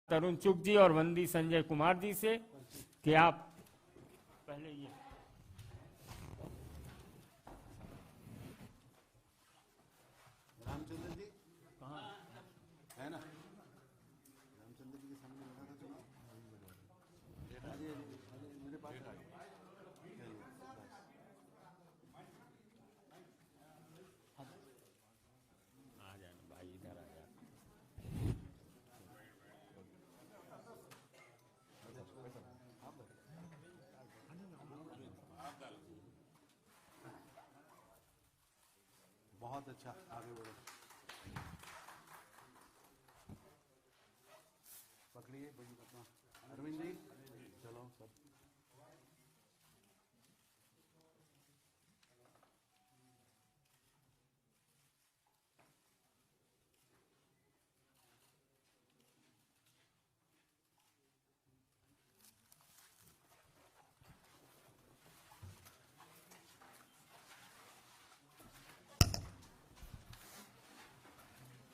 तरुण चुग जी और वंदी संजय कुमार जी से कि आप पहले ये रामचंद्र जी कहाँ है ना? रामचंद्र जी के सामने लगा था चुनाव। मेरे पास आ जाना भाई, इधर आ जाना। बहुत अच्छा, आगे बढ़ो, पकड़िए भाई अपना। अरविंद जी चलो सर।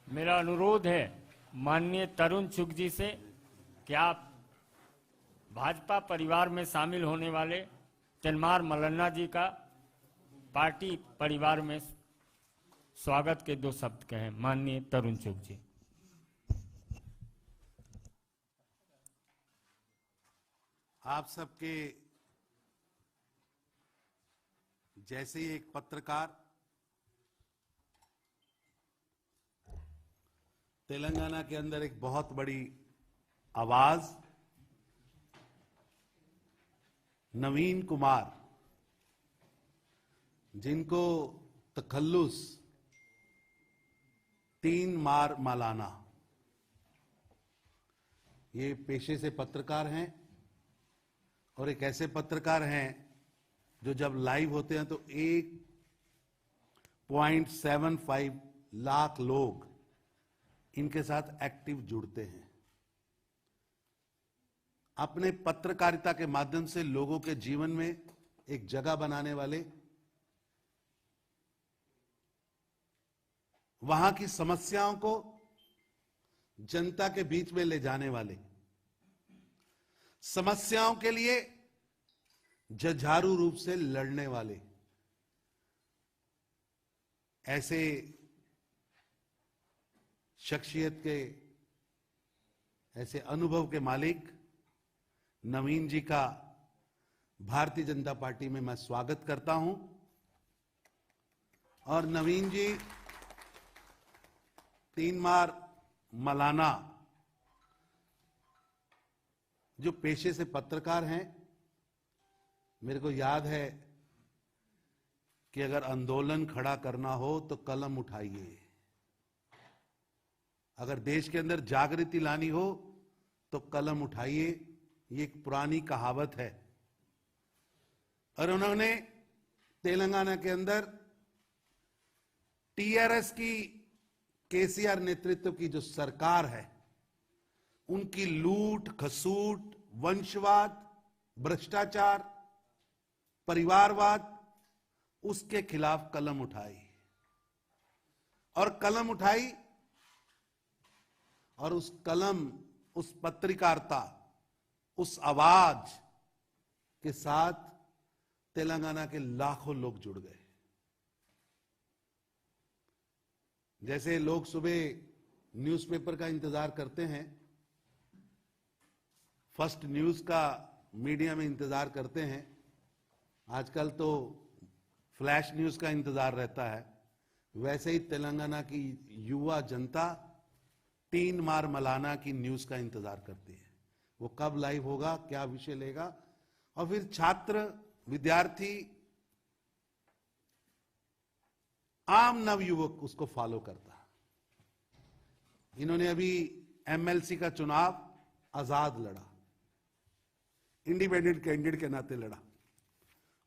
मेरा अनुरोध है माननीय तरुण चुग जी से कि आप भाजपा परिवार में शामिल होने वाले तनमार मल्लन्ना जी का पार्टी परिवार में स्वागत के दो शब्द कहें। माननीय तरुण चुग जी। आप सबके जैसे ही एक पत्रकार तेलंगाना के अंदर एक बहुत बड़ी आवाज नवीन कुमार, जिनको तखल्लुस 3 मार मलाना, ये पेशे से पत्रकार हैं और एक ऐसे पत्रकार हैं जो जब लाइव होते हैं तो 1.75 लाख लोग इनके साथ एक्टिव जुड़ते हैं। अपने पत्रकारिता के माध्यम से लोगों के जीवन में एक जगह बनाने वाले, वहां की समस्याओं को जनता के बीच में ले जाने वाले, समस्याओं के लिए जुझारू रूप से लड़ने वाले, ऐसे शख्सियत के, ऐसे अनुभव के मालिक नवीन जी का भारतीय जनता पार्टी में मैं स्वागत करता हूं। और नवीन जी 3 मार मलाना जो पेशे से पत्रकार हैं, मेरे को याद है कि अगर आंदोलन खड़ा करना हो तो कलम उठाइए, अगर देश के अंदर जागृति लानी हो तो कलम उठाइए, ये एक पुरानी कहावत है। और उन्होंने तेलंगाना के अंदर टीआरएस की, केसीआर नेतृत्व की जो सरकार है, उनकी लूट खसूट, वंशवाद, भ्रष्टाचार, परिवारवाद, उसके खिलाफ कलम उठाई और कलम उठाई। और उस कलम, उस पत्रकारिता, उस आवाज के साथ तेलंगाना के लाखों लोग जुड़ गए। जैसे लोग सुबह न्यूज़पेपर का इंतजार करते हैं, फर्स्ट न्यूज का मीडिया में इंतजार करते हैं, आजकल तो फ्लैश न्यूज का इंतजार रहता है, वैसे ही तेलंगाना की युवा जनता 3 मार मलाना की न्यूज का इंतजार करती है। वो कब लाइव होगा, क्या विषय लेगा, और फिर छात्र, विद्यार्थी, आम नवयुवक उसको फॉलो करता। इन्होंने अभी एमएलसी का चुनाव आजाद लड़ा, इंडिपेंडेंट कैंडिडेट के नाते लड़ा,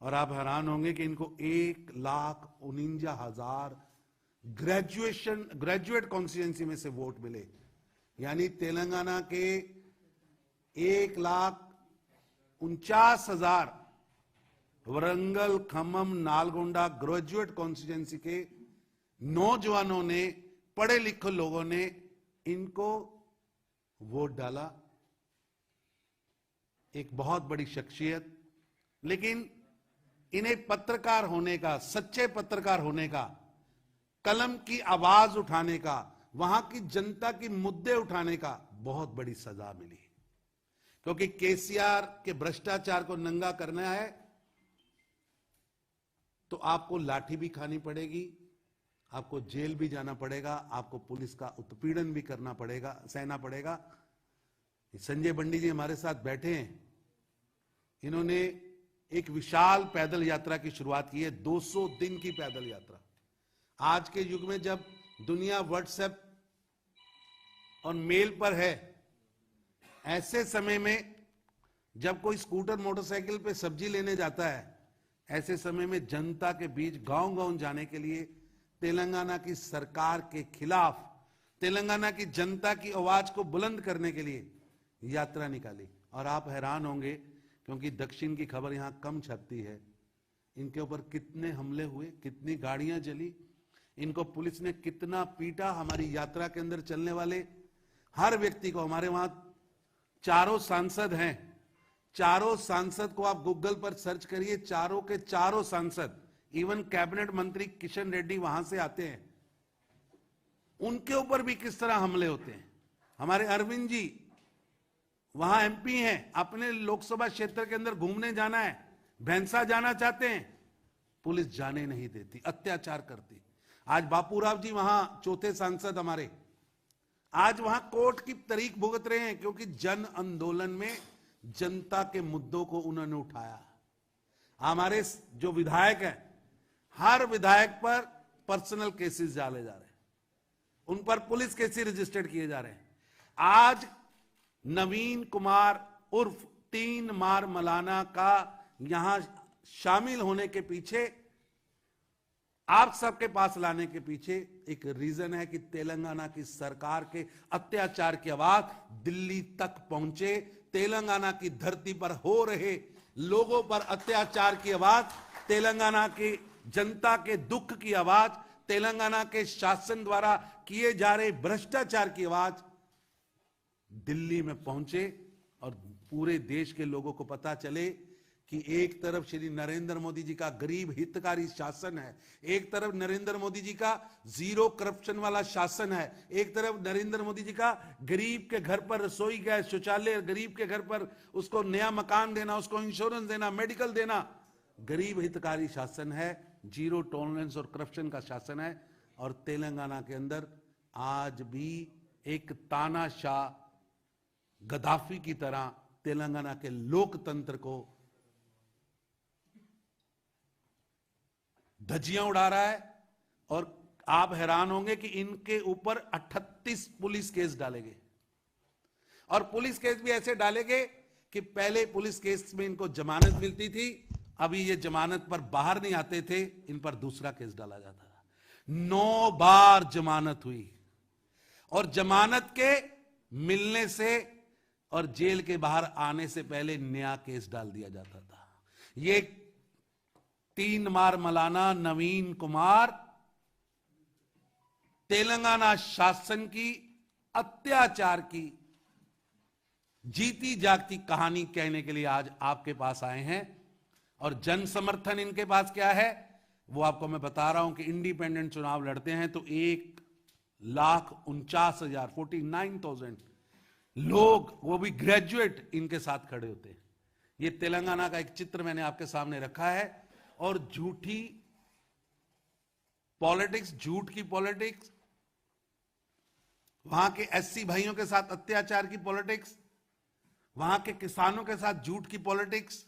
और आप हैरान होंगे कि इनको 1,49,000 ग्रेजुएट कॉन्स्टिट्यूएंसी में से वोट मिले। यानी तेलंगाना के 1,49,000 वरंगल, खम्मम, नालगोंडा ग्रेजुएट कॉन्स्टिट्यूएंसी के नौजवानों ने, पढ़े लिखे लोगों ने इनको वोट डाला, एक बहुत बड़ी शख्सियत, लेकिन इन्हें पत्रकार होने का, सच्चे पत्रकार होने का, कलम की आवाज उठाने का, वहां की जनता की मुद्दे उठाने का बहुत बड़ी सजा मिली। क्योंकि केसीआर के भ्रष्टाचार को नंगा करना है तो आपको लाठी भी खानी पड़ेगी, आपको जेल भी जाना पड़ेगा, आपको पुलिस का उत्पीड़न भी करना पड़ेगा, सहना पड़ेगा। संजय बंडी जी हमारे साथ बैठे हैं, इन्होंने एक विशाल पैदल यात्रा की शुरुआत की है, 200 दिन की पैदल यात्रा। आज के युग में जब दुनिया व्हाट्सएप और मेल पर है, ऐसे समय में जब कोई स्कूटर मोटरसाइकिल पे सब्जी लेने जाता है, ऐसे समय में जनता के बीच गांव-गांव जाने के लिए तेलंगाना की सरकार के खिलाफ, तेलंगाना की जनता की आवाज को बुलंद करने के लिए यात्रा निकाली। और आप हैरान होंगे क्योंकि दक्षिण की खबर यहां कम छपती है, इनके ऊपर कितने हमले हुए, कितनी गाड़ियां जली, इनको पुलिस ने कितना पीटा। हमारी यात्रा के अंदर चलने वाले हर व्यक्ति को, हमारे वहां 4 सांसद हैं, 4 सांसद को आप गूगल पर सर्च करिए, चारों के 4 सांसद, इवन कैबिनेट मंत्री किशन रेड्डी वहां से आते हैं, उनके ऊपर भी किस तरह हमले होते हैं। हमारे अरविंद जी वहां एमपी हैं, अपने लोकसभा क्षेत्र के अंदर घूमने जाना है, भैंसा जाना चाहते हैं, पुलिस जाने नहीं देती, अत्याचार करती। आज बापूराव जी वहां 4थे सांसद हमारे, आज वहां कोर्ट की तारीख भुगत रहे हैं क्योंकि जन आंदोलन में जनता के मुद्दों को उन्होंने उठाया। हमारे जो विधायक हैं, हर विधायक पर पर्सनल केसेस डाले जा रहे हैं, उन पर पुलिस केसेस रजिस्टर्ड किए जा रहे हैं। आज नवीन कुमार उर्फ 3 मार मलाना का यहां शामिल होने के पीछे, आप सबके पास लाने के पीछे एक रीजन है कि तेलंगाना की सरकार के अत्याचार की आवाज दिल्ली तक पहुंचे। तेलंगाना की धरती पर हो रहे लोगों पर अत्याचार की आवाज, तेलंगाना की जनता के दुख की आवाज, तेलंगाना के शासन द्वारा किए जा रहे भ्रष्टाचार की आवाज दिल्ली में पहुंचे और पूरे देश के लोगों को पता चले कि एक तरफ श्री नरेंद्र मोदी जी का गरीब हितकारी शासन है, एक तरफ नरेंद्र मोदी जी का जीरो करप्शन वाला शासन है, एक तरफ नरेंद्र मोदी जी का गरीब के घर पर रसोई गैस, शौचालय, गरीब के घर पर उसको नया मकान देना, उसको इंश्योरेंस देना, मेडिकल देना, गरीब हितकारी शासन है, जीरो टॉलरेंस और करप्शन का शासन है। और तेलंगाना के अंदर आज भी एक तानाशाह गद्दाफी की तरह तेलंगाना के लोकतंत्र को धज्जियां उड़ा रहा है। और आप हैरान होंगे कि इनके ऊपर 38 पुलिस केस डाले गए, और पुलिस केस भी ऐसे डाले गए कि पहले पुलिस केस में इनको जमानत मिलती थी, अभी ये जमानत पर बाहर नहीं आते थे, इन पर दूसरा केस डाला जाता था। 9 बार जमानत हुई, और जमानत के मिलने से और जेल के बाहर आने से पहले नया केस डाल दिया जाता था। ये 3 मार मलाना नवीन कुमार तेलंगाना शासन की अत्याचार की जीती जागती कहानी कहने के लिए आज आपके पास आए हैं। और जन समर्थन इनके पास क्या है वो आपको मैं बता रहा हूं कि इंडिपेंडेंट चुनाव लड़ते हैं तो 1,49,000 49,000 लोग, वो भी ग्रेजुएट, इनके साथ खड़े होते हैं। ये तेलंगाना का एक चित्र मैंने आपके सामने रखा है। और झूठी पॉलिटिक्स, झूठ की पॉलिटिक्स, वहां के एससी भाइयों के साथ अत्याचार की पॉलिटिक्स, वहां के किसानों के साथ झूठ की पॉलिटिक्स,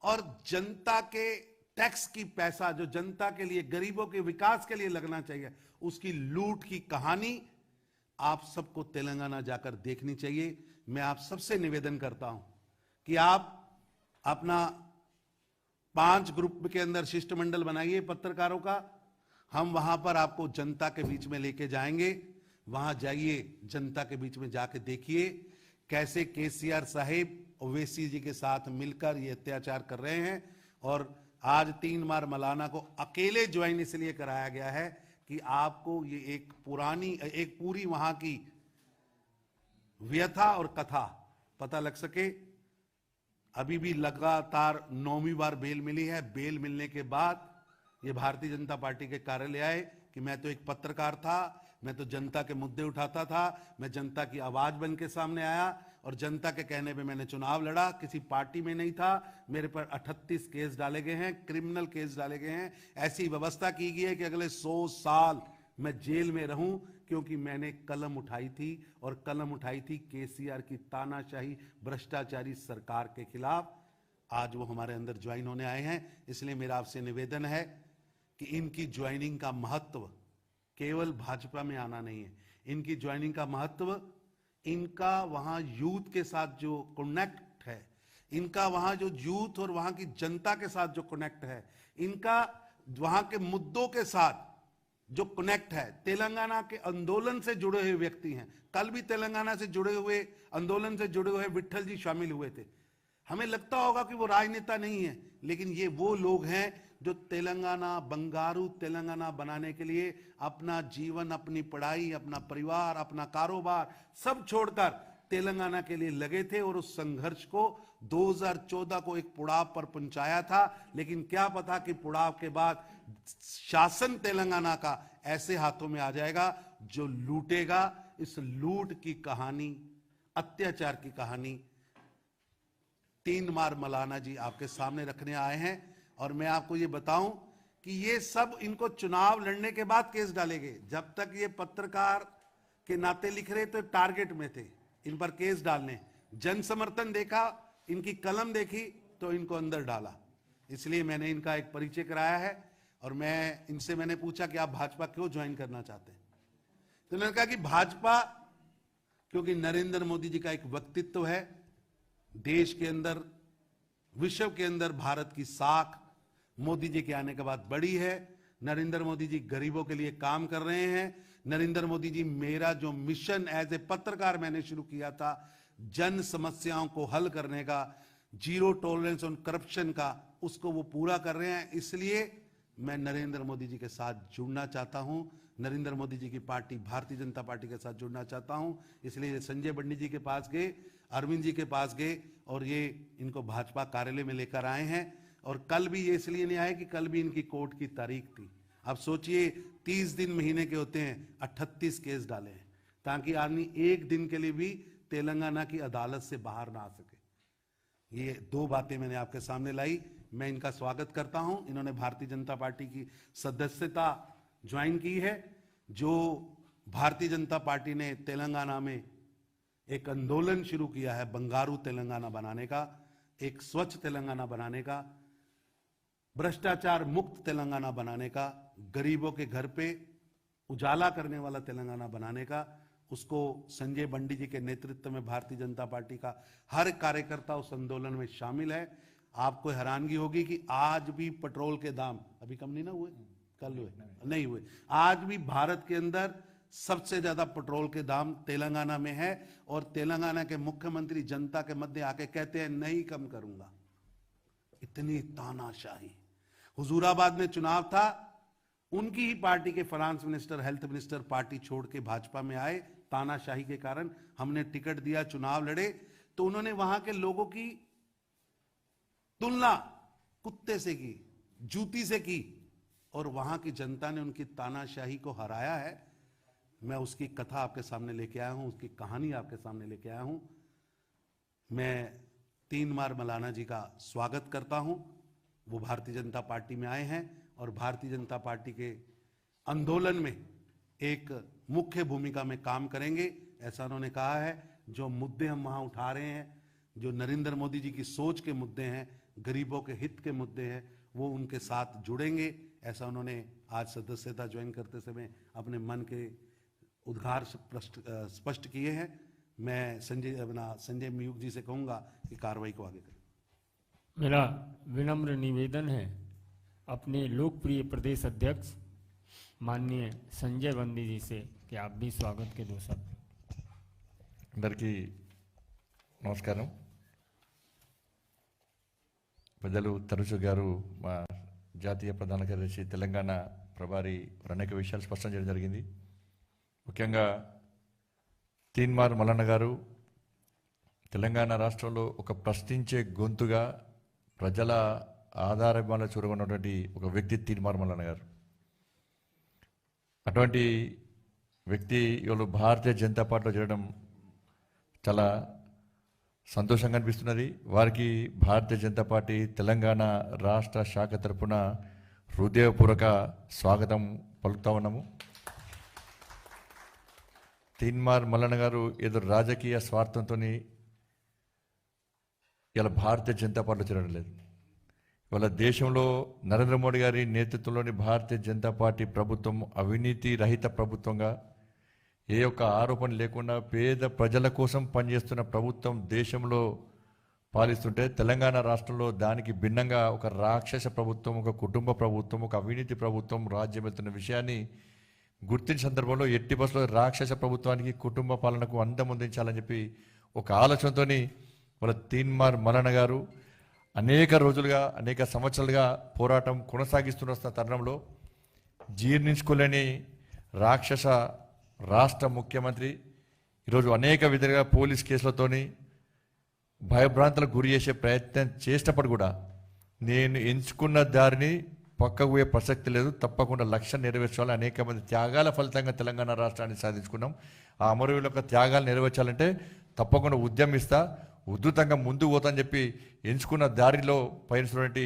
और जनता के टैक्स की पैसा जो जनता के लिए, गरीबों के विकास के लिए लगना चाहिए, उसकी लूट की कहानी आप सबको तेलंगाना जाकर देखनी चाहिए। मैं आप सबसे निवेदन करता हूं कि आप अपना 5 ग्रुप के अंदर शिष्टमंडल बनाइए पत्रकारों का। हम वहां पर आपको जनता के बीच में लेके जाएंगे। वहां जाइए, जनता के बीच में जाके देखिए कैसे केसीआर साहिब ओवैसी जी के साथ मिलकर ये अत्याचार कर रहे हैं। और आज 3 मार मलाना को अकेले ज्वाइन इसलिए कराया गया है कि आपको ये एक पूरी वहां की व्यथा और कथा पता लग सके। अभी भी लगातार 9वीं बार बेल मिली है। बेल मिलने के बाद ये भारतीय जनता पार्टी के कार्यालय आए कि मैं तो एक पत्रकार था, मैं तो जनता के मुद्दे उठाता था, मैं जनता की आवाज बन के सामने आया और जनता के कहने पे मैंने चुनाव लड़ा। किसी पार्टी में नहीं था। मेरे पर 38 केस डाले गए हैं, क्रिमिनल केस डाले गए हैं। ऐसी व्यवस्था की गई है कि अगले 100 साल मैं जेल में रहूं, क्योंकि मैंने कलम उठाई थी और कलम उठाई थी केसीआर की तानाशाही भ्रष्टाचारी सरकार के खिलाफ। आज वो हमारे अंदर ज्वाइन होने आए हैं। इसलिए मेरा आपसे निवेदन है कि इनकी ज्वाइनिंग का महत्व केवल भाजपा में आना नहीं है। इनकी ज्वाइनिंग का महत्व इनका वहां यूथ के साथ जो कनेक्ट है, इनका वहां जो यूथ और वहां की जनता के साथ जो कनेक्ट है, इनका वहां के मुद्दों के साथ जो कनेक्ट है। तेलंगाना के आंदोलन से जुड़े हुए व्यक्ति हैं। कल भी तेलंगाना से जुड़े हुए आंदोलन से जुड़े हुए विट्ठल जी शामिल हुए थे। हमें लगता होगा कि वो राजनेता नहीं है, लेकिन ये वो लोग हैं जो तेलंगाना, बंगारू तेलंगाना बनाने के लिए अपना जीवन, अपनी पढ़ाई, अपना परिवार, अपना कारोबार सब छोड़कर तेलंगाना के लिए लगे थे और उस संघर्ष को 2014 को एक पुड़ाव पर पहुंचाया था। लेकिन क्या पता कि पुड़ाव के बाद शासन तेलंगाना का ऐसे हाथों में आ जाएगा जो लूटेगा। इस लूट की कहानी, अत्याचार की कहानी तीनमार मलाना जी आपके सामने रखने आए हैं। और मैं आपको ये बताऊं कि ये सब इनको चुनाव लड़ने के बाद केस डाले गए। जब तक ये पत्रकार के नाते लिख रहे तो टारगेट में थे इन पर केस डालने। जन समर्थन देखा, इनकी कलम देखी तो इनको अंदर डाला। इसलिए मैंने इनका एक परिचय कराया है और मैं इनसे मैंने पूछा कि आप भाजपा क्यों ज्वाइन करना चाहते हैं। तो उन्होंने कहा कि भाजपा क्योंकि नरेंद्र मोदी जी का एक व्यक्तित्व है। देश के अंदर, विश्व के अंदर भारत की साख मोदी जी के आने के बाद बढ़ी है। नरेंद्र मोदी जी गरीबों के लिए काम कर रहे हैं। नरेंद्र मोदी जी मेरा जो मिशन एज ए पत्रकार मैंने शुरू किया था, जन समस्याओं को हल करने का, जीरो टॉलरेंस ऑन करप्शन का, उसको वो पूरा कर रहे हैं। इसलिए मैं नरेंद्र मोदी जी के साथ जुड़ना चाहता हूं। नरेंद्र मोदी जी की पार्टी भारतीय जनता पार्टी के साथ जुड़ना चाहता हूं। इसलिए संजय बंडी जी के पास गए, अरविंद जी के पास गए और ये इनको भाजपा कार्यालय में लेकर आए हैं। और कल भी ये इसलिए नहीं आए कि कल भी इनकी कोर्ट की तारीख थी। अब सोचिए 30 दिन महीने के होते हैं, 38 केस डाले हैं ताकि आदमी एक दिन के लिए भी तेलंगाना की अदालत से बाहर ना आ सके। ये दो बातें मैंने आपके सामने लाई। मैं इनका स्वागत करता हूं। इन्होंने भारतीय जनता पार्टी की सदस्यता ज्वाइन की है। जो भारतीय जनता पार्टी ने तेलंगाना में एक आंदोलन शुरू किया है बंगारू तेलंगाना बनाने का, एक स्वच्छ तेलंगाना बनाने का, भ्रष्टाचार मुक्त तेलंगाना बनाने का, गरीबों के घर पे उजाला करने वाला तेलंगाना बनाने का, उसको संजय बंडी जी के नेतृत्व में भारतीय जनता पार्टी का हर कार्यकर्ता उस आंदोलन में शामिल है। आपको हैरानगी होगी कि आज भी पेट्रोल के दाम अभी कम नहीं ना हुए, कल हुए नहीं हुए। आज भी भारत के अंदर सबसे ज्यादा पेट्रोल के दाम तेलंगाना में है और तेलंगाना के मुख्यमंत्री जनता के मध्य आके कहते हैं नहीं कम करूंगा। इतनी तानाशाही। हुजूराबाद में चुनाव था, उनकी ही पार्टी के finance minister, health minister party छोड़ के भाजपा में आए। तानाशाही के कारण हमने टिकट दिया, चुनाव लड़े, तो उन्होंने वहां के लोगों की तुलना कुत्ते से की, जूती से की और वहां की जनता ने उनकी तानाशाही को हराया है। मैं उसकी कथा आपके सामने लेके आया हूं, उसकी कहानी आपके सामने लेके आया हूं। मैं तीनमार मलाना जी का स्वागत करता हूं। वो भारतीय जनता पार्टी में आए हैं और भारतीय जनता पार्टी के आंदोलन में एक मुख्य भूमिका में काम करेंगे, ऐसा उन्होंने कहा है। जो मुद्दे हम वहां उठा रहे हैं, जो नरेंद्र मोदी जी की सोच के मुद्दे हैं, गरीबों के हित के मुद्दे हैं, वो उनके साथ जुड़ेंगे, ऐसा उन्होंने आज सदस्यता ज्वाइन करते समय अपने मन के उद्गार स्पष्ट किए हैं। मैं संजय मयूख जी से कहूंगा कि कार्रवाई को आगे करें। मेरा विनम्र निवेदन है अपने लोकप्रिय प्रदेश अध्यक्ष माननीय संजय बंदी जी से कि आप भी स्वागत के दो शब्द। అందరికీ నమస్కారం. పెద్దలు తరుచు గారు మా జాతీయ ప్రధాన కార్యదర్శి తెలంగాణ ప్రభారి అనేక విషయాలు స్పష్టం చేయడం జరిగింది. ముఖ్యంగా తీన్మార్ మల్లన్న గారు తెలంగాణ రాష్ట్రంలో ఒక ప్రశ్నించే గొంతుగా ప్రజల ఆధారభావాల చూరగొన్నటువంటి ఒక వ్యక్తి తీన్మార్ మల్లన్న గారు. అటువంటి వ్యక్తి ఇవాళ భారతీయ జనతా పార్టీలో చేరడం చాలా సంతోషంగా అనిపిస్తున్నది. వారికి భారతీయ జనతా పార్టీ తెలంగాణ రాష్ట్ర శాఖ తరపున హృదయపూర్వక స్వాగతం పలుకుతా ఉన్నాము. తీన్మార్ మల్లన్న గారు ఏదో రాజకీయ స్వార్థంతో ఇలా భారతీయ జనతా పార్టీలో చేరడం లేదు. ఇవాళ దేశంలో నరేంద్ర మోడీ గారి నేతృత్వంలోని భారతీయ జనతా పార్టీ ప్రభుత్వం అవినీతి రహిత ప్రభుత్వంగా, ఏ ఒక్క ఆరోపణ లేకుండా పేద ప్రజల కోసం పనిచేస్తున్న ప్రభుత్వం దేశంలో పాలిస్తుంటే, తెలంగాణ రాష్ట్రంలో దానికి భిన్నంగా ఒక రాక్షస ప్రభుత్వం, ఒక కుటుంబ ప్రభుత్వం, ఒక అవినీతి ప్రభుత్వం రాజ్యం వెళ్తున్న విషయాన్ని గుర్తించిన సందర్భంలో ఎట్టి బస్సులో రాక్షస ప్రభుత్వానికి కుటుంబ పాలనకు అంతమొందించాలని చెప్పి ఒక ఆలోచనతో వాళ్ళ తీన్మార్ మల్లన్న గారు అనేక రోజులుగా అనేక సంవత్సరాలుగా పోరాటం కొనసాగిస్తున్న తరుణంలో జీర్ణించుకోలేని రాక్షస రాష్ట్ర ముఖ్యమంత్రి ఈరోజు అనేక విధాలుగా పోలీస్ కేసులతోని భయభ్రాంతులకు గురి చేసే ప్రయత్నం చేసినప్పుడు కూడా నేను ఎంచుకున్న దారిని పక్కకు పోయే ప్రసక్తి లేదు, తప్పకుండా లక్ష్యం నెరవేర్చాలి. అనేక మంది త్యాగాల ఫలితంగా తెలంగాణ రాష్ట్రాన్ని సాధించుకున్నాం. ఆ అమరవీరుల యొక్క త్యాగాలు నెరవేర్చాలంటే తప్పకుండా ఉద్యమిస్తా, ఉధృతంగా ముందుకు పోతాని చెప్పి ఎంచుకున్న దారిలో పయనిస్తున్నటువంటి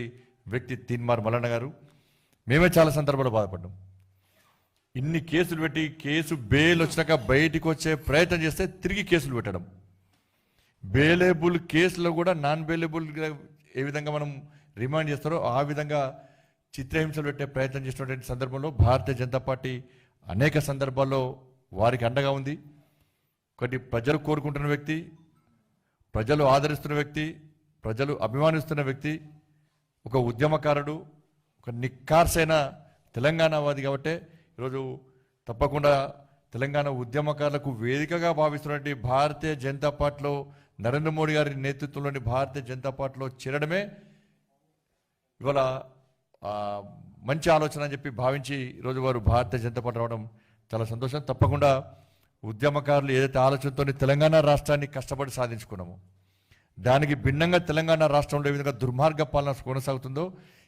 వ్యక్తి తీన్మార్ మల్లన్న గారు. మేమే చాలా సందర్భాల్లో బాధపడ్డాం. ఇన్ని కేసులు పెట్టి కేసు బెయిల్ వచ్చినాక బయటికి వచ్చే ప్రయత్నం చేస్తే తిరిగి కేసులు పెట్టడం, బెయిలబుల్ కేసులో కూడా నాన్ బెయిలబుల్ ఏ విధంగా మనం రిమాండ్ చేస్తారో ఆ విధంగా చిత్రహింసలు పెట్టే ప్రయత్నం చేసినటువంటి సందర్భంలో భారతీయ జనతా పార్టీ అనేక సందర్భాల్లో వారికి అండగా ఉంది. ఒకటి ప్రజలు కోరుకుంటున్న వ్యక్తి, ప్రజలు ఆదరిస్తున్న వ్యక్తి, ప్రజలు అభిమానిస్తున్న వ్యక్తి, ఒక ఉద్యమకారుడు, ఒక నిక్కార్సైన తెలంగాణవాది. కాబట్టి ఈరోజు తప్పకుండా తెలంగాణ ఉద్యమకారులకు వేదికగా భావిస్తున్నటువంటి భారతీయ జనతా పార్టీలో నరేంద్ర మోడీ గారి నేతృత్వంలోని భారతీయ జనతా పార్టీలో చేరడమే ఇవాళ మంచి ఆలోచన అని చెప్పి భావించి ఈరోజు వారు భారతీయ జనతా పార్టీ రావడం చాలా సంతోషం. తప్పకుండా ఉద్యమకారులు ఏదైతే ఆలోచనతో తెలంగాణ రాష్ట్రాన్ని కష్టపడి సాధించుకున్నామో దానికి భిన్నంగా తెలంగాణ రాష్ట్రంలో ఏ విధంగా దుర్మార్గ పాలన కొనసాగుతుందో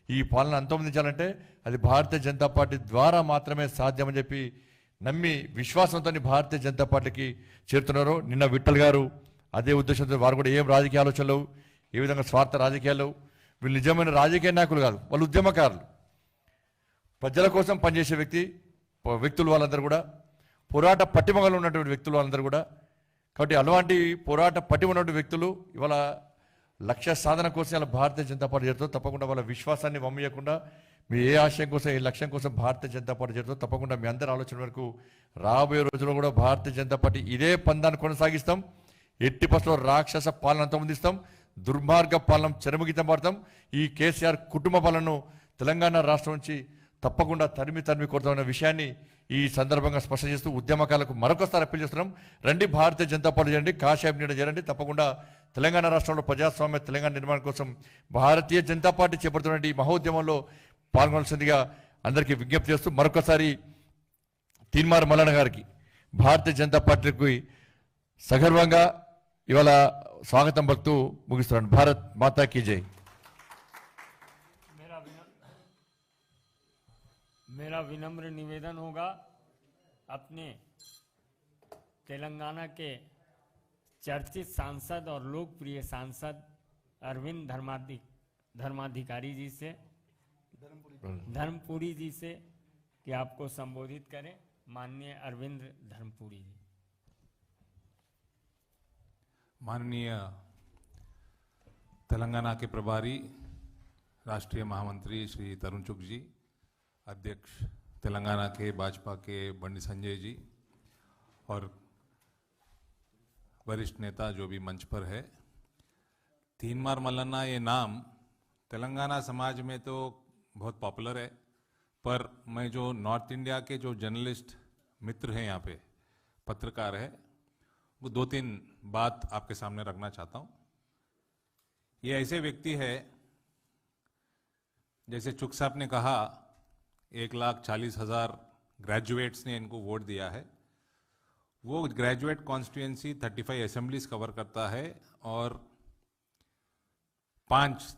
ఈ పాలన అంతమొందించాలంటే అది భారతీయ జనతా పార్టీ ద్వారా మాత్రమే సాధ్యమని చెప్పి నమ్మి విశ్వాసంతో భారతీయ జనతా పార్టీకి చేరుతున్నారు. నిన్న విఠల్ గారు అదే ఉద్దేశంతో వారు కూడా ఏం రాజకీయ ఆలోచనలు, ఏ విధంగా స్వార్థ రాజకీయాలు, వీళ్ళు నిజమైన రాజకీయ నాయకులు కాదు, వాళ్ళు ఉద్యమకారులు, ప్రజల కోసం పనిచేసే వ్యక్తులు వాళ్ళందరూ కూడా పోరాట పట్టిమగలు ఉన్నటువంటి వ్యక్తులు వాళ్ళందరూ కూడా. కాబట్టి అలాంటి పోరాట పట్టిమ ఉన్నటువంటి వ్యక్తులు ఇవాళ లక్ష్య సాధన కోసం ఇలా భారతీయ జనతా పార్టీ చేరుతారు. తప్పకుండా వాళ్ళ విశ్వాసాన్ని వమ్మయ్యకుండా మీ ఏ ఆశయం కోసం, ఏ లక్ష్యం కోసం భారతీయ జనతా పార్టీ చేరుతారు. తప్పకుండా మీ అందరి ఆలోచన వరకు రాబోయే రోజుల్లో కూడా భారతీయ జనతా పార్టీ ఇదే పందాన్ని కొనసాగిస్తాం. ఎట్టి పక్షంలో రాక్షస పాలన అంతమొందిస్తాం, దుర్మార్గ పాలన చెరమగీతం పడతాం. ఈ కేసీఆర్ కుటుంబ పాలనను తెలంగాణ రాష్ట్రం నుంచి తప్పకుండా తరిమి కొడతామన్న విషయాన్ని ఈ సందర్భంగా స్పష్టం చేస్తూ ఉద్యమకాలకు మరొకసారి అప్పీల్ చేస్తున్నాం. రండి, భారతీయ జనతా పార్టీ చేయండి, కాషాయం నీడ చేయండి. తప్పకుండా తెలంగాణ రాష్ట్రంలో ప్రజాస్వామ్య తెలంగాణ నిర్మాణం కోసం భారతీయ జనతా పార్టీ చేపడుతున్న ఈ మహోద్యమంలో పాల్గొనాల్సిందిగా అందరికీ విజ్ఞప్తి చేస్తూ మరొకసారి తీన్మార్ మల్లన్న గారికి భారతీయ జనతా పార్టీకి సగర్వంగా ఇవాళ స్వాగతం పలుకుతూ ముగిస్తున్నాను. భారత్ మాతా కీ జై. मेरा विनम्र निवेदन होगा, अपने तेलंगाना के चर्चित सांसद और लोकप्रिय सांसद अरविंद धर्माधिकारी जी से, धर्मपुरी जी से कि आपको संबोधित करें. माननीय अरविंद धर्मपुरी जी. माननीय तेलंगाना के प्रभारी राष्ट्रीय महामंत्री श्री तरुण चुग जी, अध्यक्ष तेलंगाना के भाजपा के बंडी संजय जी और वरिष्ठ नेता जो भी मंच पर है, तीनमार मल्लन्ना ये नाम तेलंगाना समाज में तो बहुत पॉपुलर है, पर मैं जो नॉर्थ इंडिया के जो जर्नलिस्ट मित्र हैं यहाँ पे, पत्रकार है, वो 2-3 बात आपके सामने रखना चाहता हूँ. ये ऐसे व्यक्ति है, जैसे चुग साहब ने कहा 1,40,000 ग्रेजुएट्स ने इनको वोट दिया है. वो ग्रेजुएट कॉन्स्टिट्यूएंसी 35 असेंबलीज कवर करता है और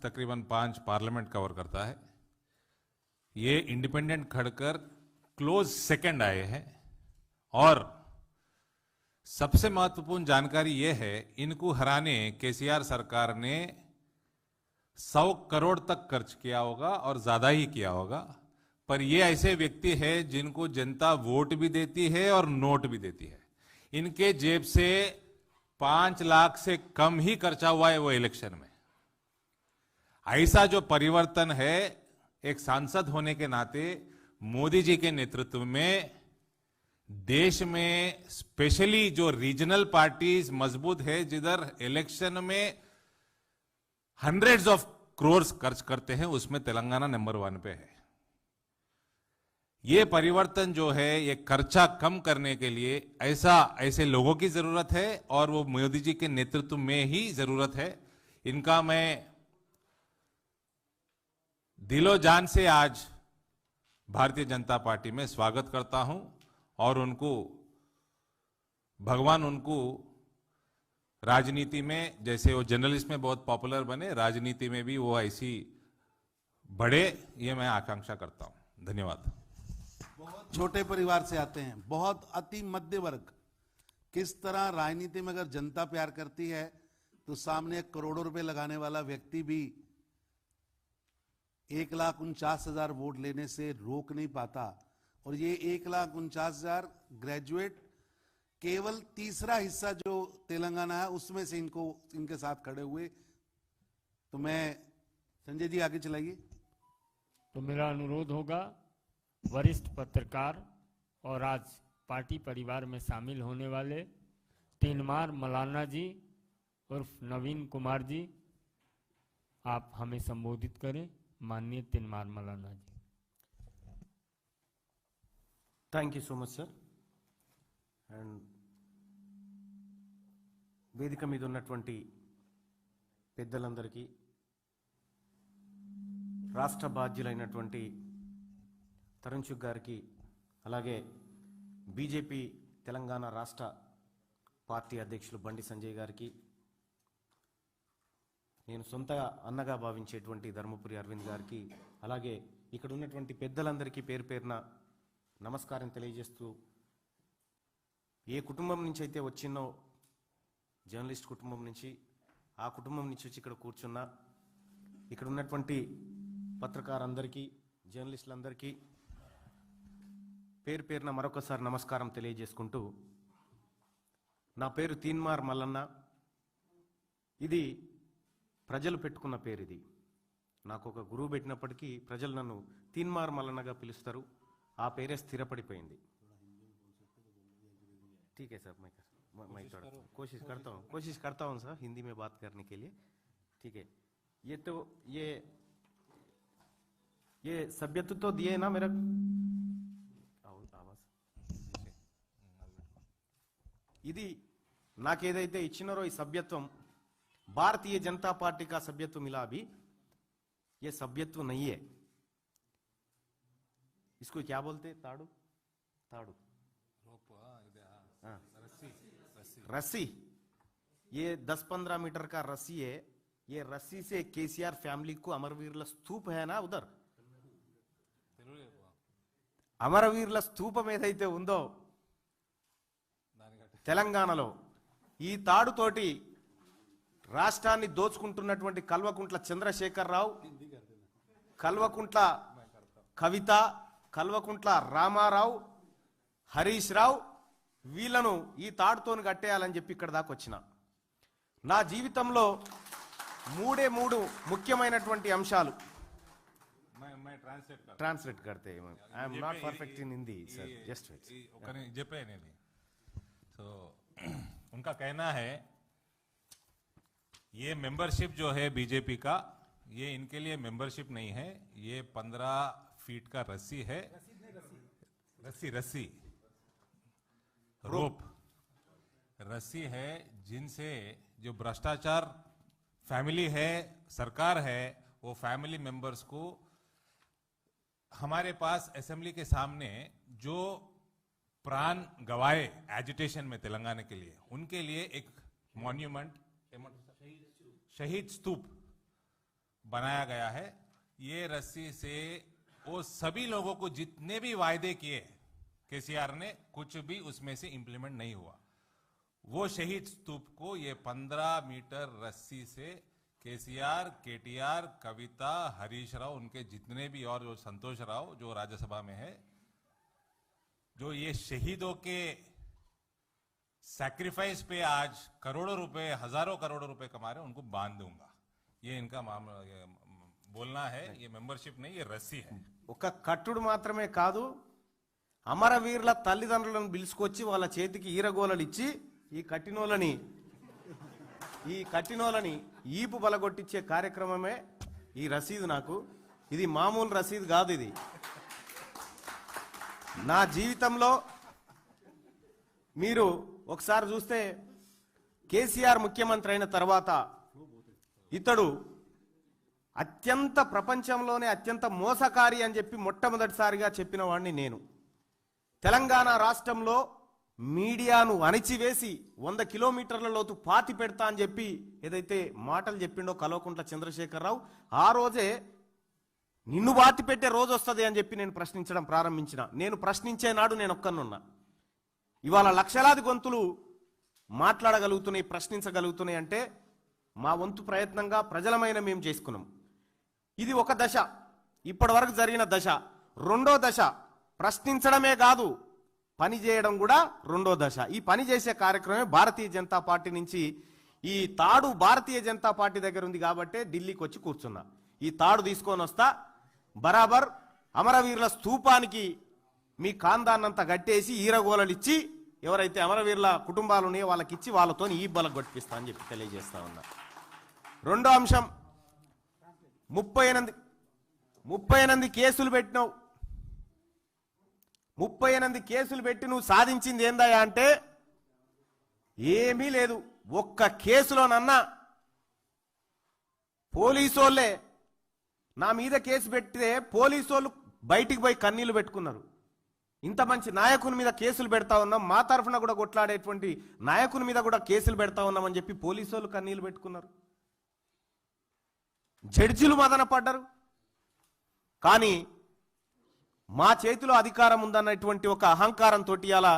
तकरीबन 5 पार्लियामेंट कवर करता है। ये इंडिपेंडेंट खड़कर क्लोज सेकंड आए हैं और सबसे महत्वपूर्ण जानकारी यह है, इनको हराने केसीआर सरकार ने 100 करोड़ तक खर्च किया होगा और ज्यादा ही किया होगा, पर ये ऐसे व्यक्ति है जिनको जनता वोट भी देती है और नोट भी देती है। इनके जेब से 5 लाख से कम ही खर्चा हुआ है वो इलेक्शन में। ऐसा जो परिवर्तन है, एक सांसद होने के नाते मोदी जी के नेतृत्व में देश में स्पेशली जो रीजनल पार्टीज मजबूत है, जिधर इलेक्शन में हंड्रेड्स ऑफ क्रोर्स खर्च करते हैं, उसमें तेलंगाना नंबर 1 पे है। ये परिवर्तन जो है, ये खर्चा कम करने के लिए ऐसे लोगों की जरूरत है और वो मोदी जी के नेतृत्व में ही जरूरत है। इनका मैं दिलो जान से आज भारतीय जनता पार्टी में स्वागत करता हूं और भगवान उनको राजनीति में, जैसे वो जर्नलिस्ट में बहुत पॉपुलर बने, राजनीति में भी वो ऐसी बढ़े, ये मैं आकांक्षा करता हूं। धन्यवाद। बहुत छोटे परिवार से आते हैं, बहुत अति मध्य वर्ग। किस तरह राजनीति में अगर जनता प्यार करती है तो सामने करोड़ों रुपए लगाने वाला व्यक्ति भी 1,49,000 वोट लेने से रोक नहीं पाता। और ये 1,49,000 ग्रेजुएट केवल तीसरा हिस्सा जो तेलंगाना है उसमें से इनके साथ खड़े हुए। तो मैं संजय जी आगे चलाइए। तो मेरा अनुरोध होगा वरिष्ठ पत्रकार और आज पार्टी परिवार में शामिल होने वाले तीनमार मलाना जी उर्फ नवीन कुमार जी, आप हमें संबोधित करें। माननीय Teenmar Mallanna ji. Thank you so much sir. And వేదిక మీద ఉన్నటువంటి పెద్దలందరికీ, రాష్ట్ర బాధ్యులైనటువంటి తరుణ్ చుగ్ గారికి, అలాగే బీజేపీ తెలంగాణ రాష్ట్ర పార్టీ అధ్యక్షులు బండి సంజయ్ గారికి, నేను సొంత అన్నగా భావించేటువంటి ధర్మపురి అరవింద్ గారికి, అలాగే ఇక్కడ ఉన్నటువంటి పెద్దలందరికీ పేరు పేరున నమస్కారం తెలియజేస్తూ, ఏ కుటుంబం నుంచి అయితే వచ్చినో, జర్నలిస్ట్ కుటుంబం నుంచి, ఆ కుటుంబం నుంచి వచ్చి ఇక్కడ కూర్చున్నా, ఇక్కడ ఉన్నటువంటి పత్రకారులందరికీ, జర్నలిస్టులందరికీ పేరు పేరున మరొకసారి నమస్కారం తెలియజేసుకుంటూ, నా పేరు తీన్మార్ మల్లన్న. ఇది ప్రజలు పెట్టుకున్న పేరు. ఇది నాకు ఒక గురువు పెట్టినప్పటికీ ప్రజలు నన్ను తీన్మార్ మల్లన్నగా పిలుస్తారు. ఆ పేరే స్థిరపడిపోయింది. ठीक है सर, मैं कोशिश करता हूँ सर हिंदी में बात करने के लिए. ठीक है. ये सभ्यत्व तो दिए ना मेरा आवाज. ఇది నాకేదైతే ఇచ్చినారో ఈ సభ్యత్వం, भारतीय जनता पार्टी का सभ्यत्व मिला, अभी ये सभ्यत्व नहीं है. इसको क्या बोलते? ताड़ू ताड़ू रस्सी. ये 10-15 मीटर का रस्सी है. ये रस्सी से केसीआर फैमिली को अमरवीरला स्तूप है ना, उधर అమరవీరుల స్తూపం ఏదైతే ఉందో తెలంగాణలో, ఈ తాడుతోటి రాష్ట్రాన్ని దోచుకుంటున్నటువంటి కల్వకుంట్ల చంద్రశేఖరరావు, కల్వకుంట్ల కవిత, కల్వకుంట్ల రామారావు, హరీష్ రావు, వీళ్ళను ఈ తాడుతోని కట్టేయాలని చెప్పి ఇక్కడ దాకా వచ్చిన. నా జీవితంలో మూడు ముఖ్యమైనటువంటి అంశాలు. ट्रांसलेट करते हैं. I am not perfect in Hindi sir, just wait. तो उनका कहना है ये मेंबरशिप जो है बीजेपी का, ये इनके लिए मेंबरशिप नहीं है, ये 15 फीट का रस्सी है. रस्सी रोप रस्सी है, जिनसे जो भ्रष्टाचार फैमिली है, सरकार है, वो फैमिली मेंबर्स को हमारे पास असेंबली के सामने जो प्राण गवाए एजिटेशन में तेलंगाना के लिए, उनके लिए एक मॉन्यूमेंट, शहीद स्तूप बनाया गया है। ये रस्सी से वो सभी लोगों को जितने भी वायदे किए केसीआर ने, कुछ भी उसमें से इंप्लीमेंट नहीं हुआ। वो शहीद स्तूप को ये 15 मीटर रस्सी से केसीआर, केटीआर, कविता, हरीश राव, उनके जितने भी और जो संतोष राव जो राज्यसभा में है, जो ये शहीदों के सैक्रिफाइस पे आज करोड़ों रुपए, हजारों करोड़ों रुपए कमा रहे हैं, उनको बांध दूंगा। ये इनका मामला, ये बोलना है, ये मेंबरशिप नहीं, ये रस्सी है। ఒక కట్టుడు మాత్రమే కాదు, అమరవీరుల తల్లిదండ్రులను పిలుచుకొచ్చి వాళ్ళ చేతికి ఈరగోలలు ఇచ్చి ఈ కట్టినోలని ఈపు బలగొట్టించే కార్యక్రమమే ఈ రసీదు. నాకు ఇది మామూలు రసీదు కాదు. ఇది నా జీవితంలో మీరు ఒకసారి చూస్తే కేసీఆర్ ముఖ్యమంత్రి అయిన తర్వాత ఇతడు అత్యంత ప్రపంచంలోనే అత్యంత మోసకారి అని చెప్పి మొట్టమొదటిసారిగా చెప్పిన వాడిని నేను. తెలంగాణ రాష్ట్రంలో మీడియాను అణిచివేసి 100 కిలోమీటర్ల లోతు పాతి పెడతా అని చెప్పి ఏదైతే మాటలు చెప్పిండో కల్వకుంట్ల చంద్రశేఖరరావు, ఆ రోజే నిన్ను బాతి పెట్టే రోజు వస్తుంది అని చెప్పి నేను ప్రశ్నించడం ప్రారంభించిన. నేను ప్రశ్నించే నాడు నేను ఒక్కనున్నా. ఇవాళ లక్షలాది గొంతులు మాట్లాడగలుగుతున్నాయి, ప్రశ్నించగలుగుతున్నాయి అంటే మా వంతు ప్రయత్నంగా ప్రజలమైన మేము చేసుకున్నాం. ఇది ఒక దశ, ఇప్పటి వరకు జరిగిన దశ. రెండో దశ ప్రశ్నించడమే కాదు, పని చేయడం కూడా రెండో దశ. ఈ పని చేసే కార్యక్రమమే భారతీయ జనతా పార్టీ నుంచి. ఈ తాడు భారతీయ జనతా పార్టీ దగ్గర ఉంది కాబట్టి ఢిల్లీకి వచ్చి కూర్చున్నా. ఈ తాడు తీసుకొని వస్తా, బరాబర్ అమరవీరుల స్తూపానికి మీ కాందాన్నంతా గట్టేసి ఈరగోలలు ఇచ్చి, ఎవరైతే అమరవీరుల కుటుంబాలు ఉన్నాయో వాళ్ళకి ఇచ్చి వాళ్ళతో ఈ బలం గొట్టిస్తా అని చెప్పి తెలియజేస్తా ఉన్నా. రెండో అంశం, 38 కేసులు పెట్టినావు. 38 కేసులు పెట్టి నువ్వు సాధించింది ఏందయ్యా అంటే ఏమీ లేదు. ఒక్క కేసులోనన్నా పోలీసోళ్ళే నా మీద కేసు పెడితే పోలీసోళ్ళు బయటికి పోయి కన్నీళ్లు పెట్టుకున్నారు. ఇంత మంచి నాయకుని మీద కేసులు పెడతా ఉన్నాం, మా తరఫున కూడా కొట్లాడేటువంటి నాయకుని మీద కూడా కేసులు పెడతా ఉన్నామని చెప్పి పోలీసోళ్ళు కన్నీళ్లు పెట్టుకున్నారు. జడ్జిలు మదన పడ్డారు. కానీ మా చేతిలో అధికారం ఉందన్నటువంటి ఒక అహంకారంతో అలా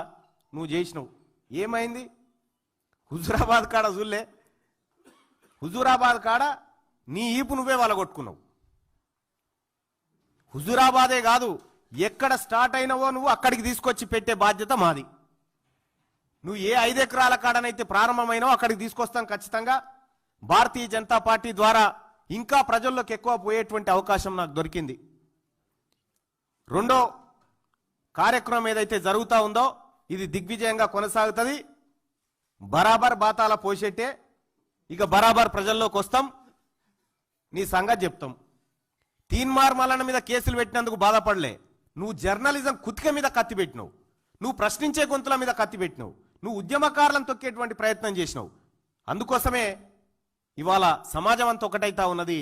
నువ్వు చేసినావు. ఏమైంది? హుజూరాబాద్ కాడ చూలే, హుజూరాబాద్ కాడ నీ ఈపు నువ్వే వాళ్ళగొట్టుకున్నావు. హుజూరాబాదే కాదు, ఎక్కడ స్టార్ట్ అయినవో నువ్వు అక్కడికి తీసుకొచ్చి పెట్టే బాధ్యత మాది. నువ్వు ఏ 5 ఎకరాల కాడనైతే ప్రారంభమైనావో అక్కడికి తీసుకొస్తాం ఖచ్చితంగా. భారతీయ జనతా పార్టీ ద్వారా ఇంకా ప్రజల్లోకి ఎక్కువ పోయేటువంటి అవకాశం నాకు దొరికింది. రెండో కార్యక్రమం ఏదైతే జరుగుతూ ఉందో ఇది దిగ్విజయంగా కొనసాగుతుంది. బరాబర్ బాతాల పోసేట్టే, ఇక బరాబర్ ప్రజల్లోకి వస్తాం, నీ సంగతి చెప్తాం. తీన్మార్ మల్లన్న మీద కేసులు పెట్టినందుకు బాధపడలే, నువ్వు జర్నలిజం కుతిక మీద కత్తి పెట్టినావు, నువ్వు ప్రశ్నించే గొంతుల మీద కత్తి పెట్టినావు, నువ్వు ఉద్యమకారులను తొక్కేటువంటి ప్రయత్నం చేసినావు. అందుకోసమే ఇవాళ సమాజం అంతా ఒకటైతా ఉన్నది.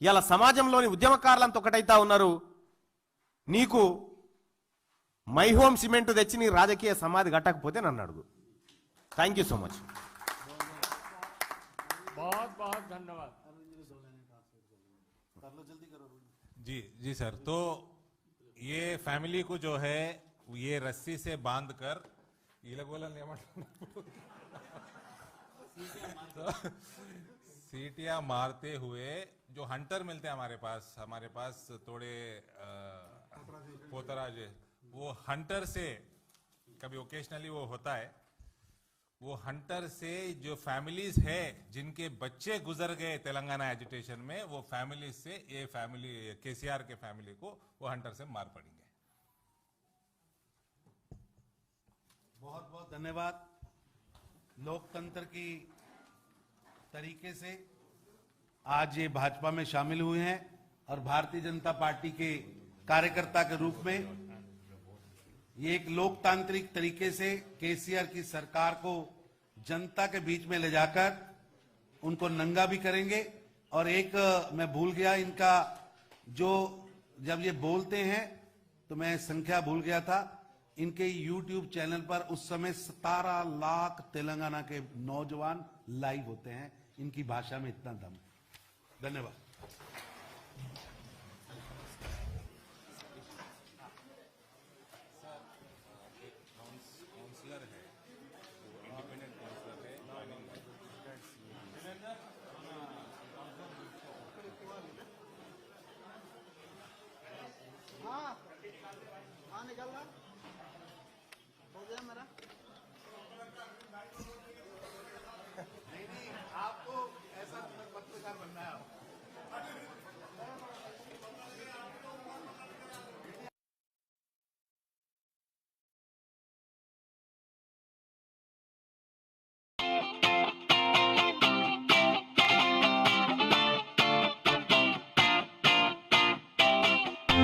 ఇవాళ సమాజంలోని ఉద్యమకారులంతా ఒకటైతా ఉన్నారు. నీకు మైహోమ్ సిమెంట్ తెచ్చి నీ రాజకీయ సమాధి కట్టకపోతే నన్ను అడుగు. Thank you so much. बहुत बहुत धन्यवाद. जी सर, तो ये फैमिली को जो है ये रस्सी से बांध कर सीटियां मारते हुए जो हंटर मिलते हैं हमारे पास थोड़े पोतराज, वो हंटर से कभी ओकेशनली वो होता है, वो हंटर से जो फैमिलीज है जिनके बच्चे गुजर गए तेलंगाना एजुटेशन में, वो फैमिली से ये फैमिली केसीआर के फैमिली को वो हंटर से मार पड़ेंगे. बहुत बहुत धन्यवाद. लोकतंत्र की तरीके से आज ये भाजपा में शामिल हुए हैं और भारतीय जनता पार्टी के कार्यकर्ता के रूप में ये एक लोकतांत्रिक तरीके से केसीआर की सरकार को जनता के बीच में ले जाकर उनको नंगा भी करेंगे. और एक मैं भूल गया, इनका जो जब ये बोलते हैं तो मैं संख्या भूल गया था, इनके YouTube चैनल पर उस समय 17 लाख तेलंगाना के नौजवान लाइव होते हैं। इनकी भाषा में इतना दम है। धन्यवाद।